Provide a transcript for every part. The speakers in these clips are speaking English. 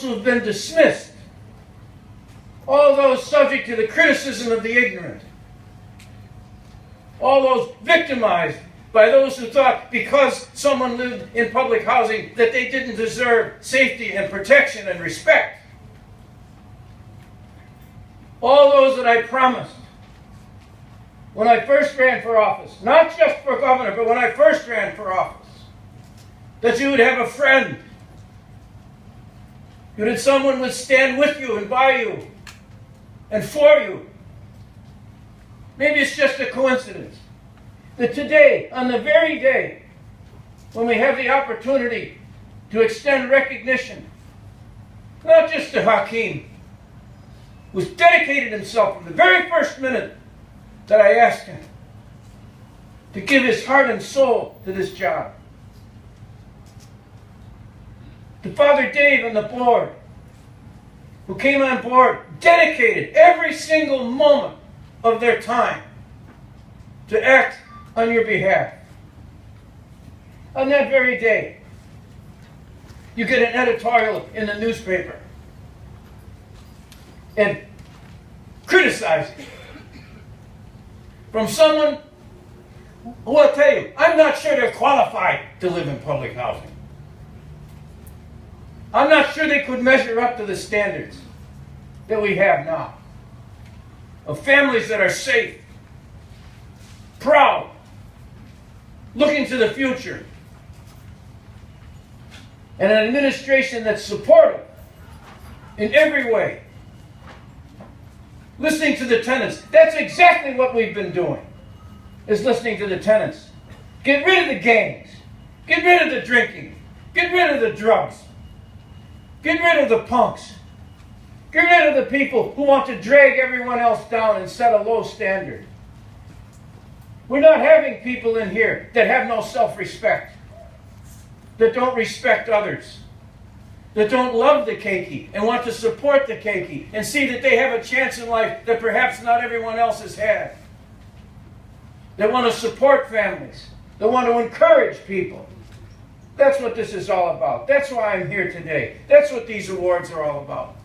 who have been dismissed, all those subject to the criticism of the ignorant, all those victimized by those who thought because someone lived in public housing that they didn't deserve safety and protection and respect. All those that I promised when I first ran for office, not just for governor, but when I first ran for office, that you would have a friend, that someone would stand with you and by you and for you. Maybe it's just a coincidence that today, on the very day when we have the opportunity to extend recognition, not just to Hakeem, who's dedicated himself from the very first minute that I asked him to give his heart and soul to this job, to Father Dave and the board, who came on board, dedicated every single moment of their time to act on your behalf. On that very day, you get an editorial in the newspaper and criticizing from someone who will tell you, I'm not sure they're qualified to live in public housing. I'm not sure they could measure up to the standards that we have now of families that are safe, proud, looking to the future, and an administration that's supportive in every way. Listening to the tenants. That's exactly what we've been doing, is listening to the tenants. Get rid of the gangs. Get rid of the drinking. Get rid of the drugs. Get rid of the punks. Get rid of the people who want to drag everyone else down and set a low standard. We're not having people in here that have no self-respect, that don't respect others, that don't love the keiki and want to support the keiki and see that they have a chance in life that perhaps not everyone else has had, that want to support families, that want to encourage people. That's what this is all about. That's why I'm here today. That's what these awards are all about.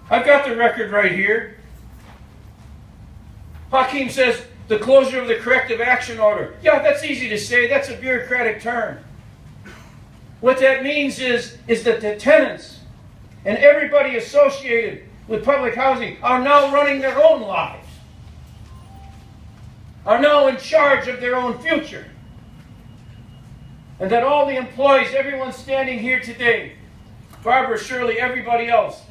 I've got the record right here. Hakeem says the closure of the corrective action order. Yeah, that's easy to say. That's a bureaucratic term. What that means is that the tenants and everybody associated with public housing are now running their own lives, are now in charge of their own future. And that all the employees, everyone standing here today, Barbara, Shirley, everybody else,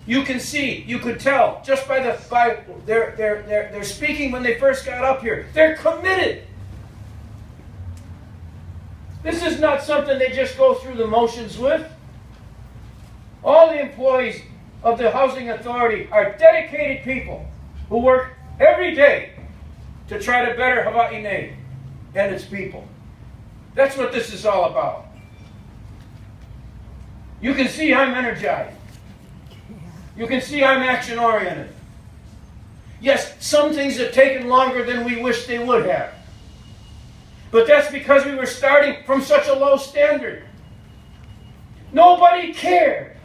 you can see, you could tell, just by their speaking when they first got up here. They're committed. This is not something they just go through the motions with. All the employees of the Housing Authority are dedicated people who work every day to try to better Hawaii and its people. That's what this is all about. You can see I'm energized. You can see I'm action-oriented. Yes, some things have taken longer than we wish they would have. But that's because we were starting from such a low standard. Nobody cared.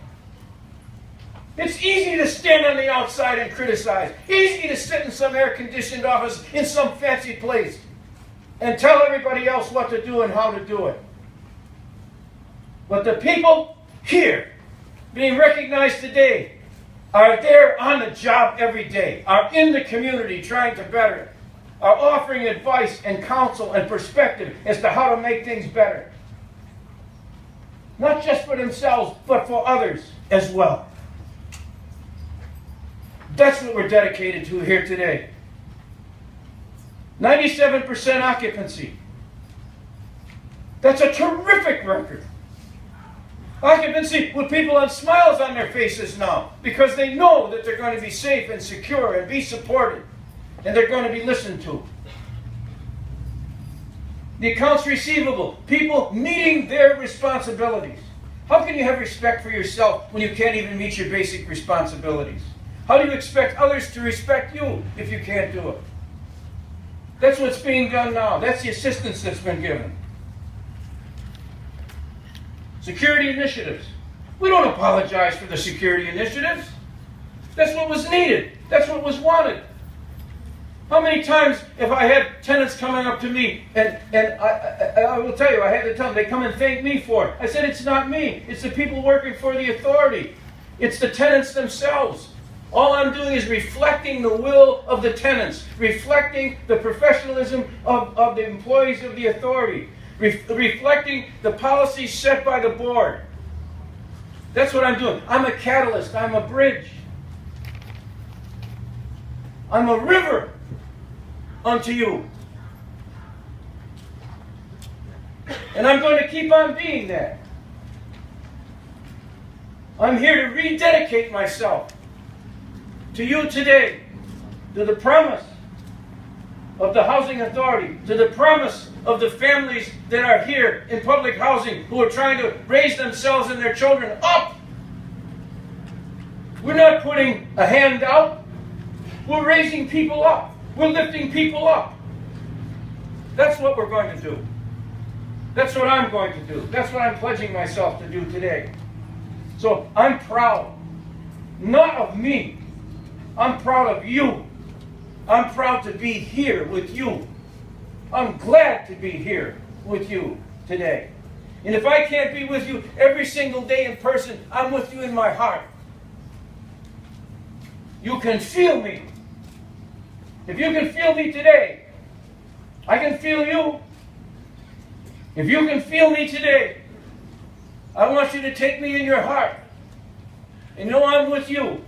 It's easy to stand on the outside and criticize. Easy to sit in some air-conditioned office in some fancy place and tell everybody else what to do and how to do it. But the people here being recognized today are there on the job every day, are in the community trying to better it, are offering advice and counsel and perspective as to how to make things better. Not just for themselves, but for others as well. That's what we're dedicated to here today. 97% occupancy. That's a terrific record. Occupancy with people on smiles on their faces now because they know that they're going to be safe and secure and be supported and they're going to be listened to. The accounts receivable, people meeting their responsibilities. How can you have respect for yourself when you can't even meet your basic responsibilities? How do you expect others to respect you if you can't do it? That's what's being done now. That's the assistance that's been given. Security initiatives. We don't apologize for the security initiatives. That's what was needed. That's what was wanted. How many times have I had tenants coming up to me, and I will tell you, I had to tell them, they come and thank me for it. I said, it's not me. It's the people working for the authority. It's the tenants themselves. All I'm doing is reflecting the will of the tenants, reflecting the professionalism of the employees of the authority, reflecting the policies set by the board. That's what I'm doing. I'm a catalyst. I'm a bridge. I'm a river unto you. And I'm going to keep on being that. I'm here to rededicate myself to you today, to the promise of the housing authority, to the promise of the families that are here in public housing who are trying to raise themselves and their children up. We're not putting a hand out. We're raising people up. We're lifting people up. That's what we're going to do. That's what I'm going to do. That's what I'm pledging myself to do today. So I'm proud, not of me. I'm proud of you. I'm proud to be here with you. I'm glad to be here with you today. And if I can't be with you every single day in person, I'm with you in my heart. You can feel me. If you can feel me today, I can feel you. If you can feel me today, I want you to take me in your heart and know I'm with you.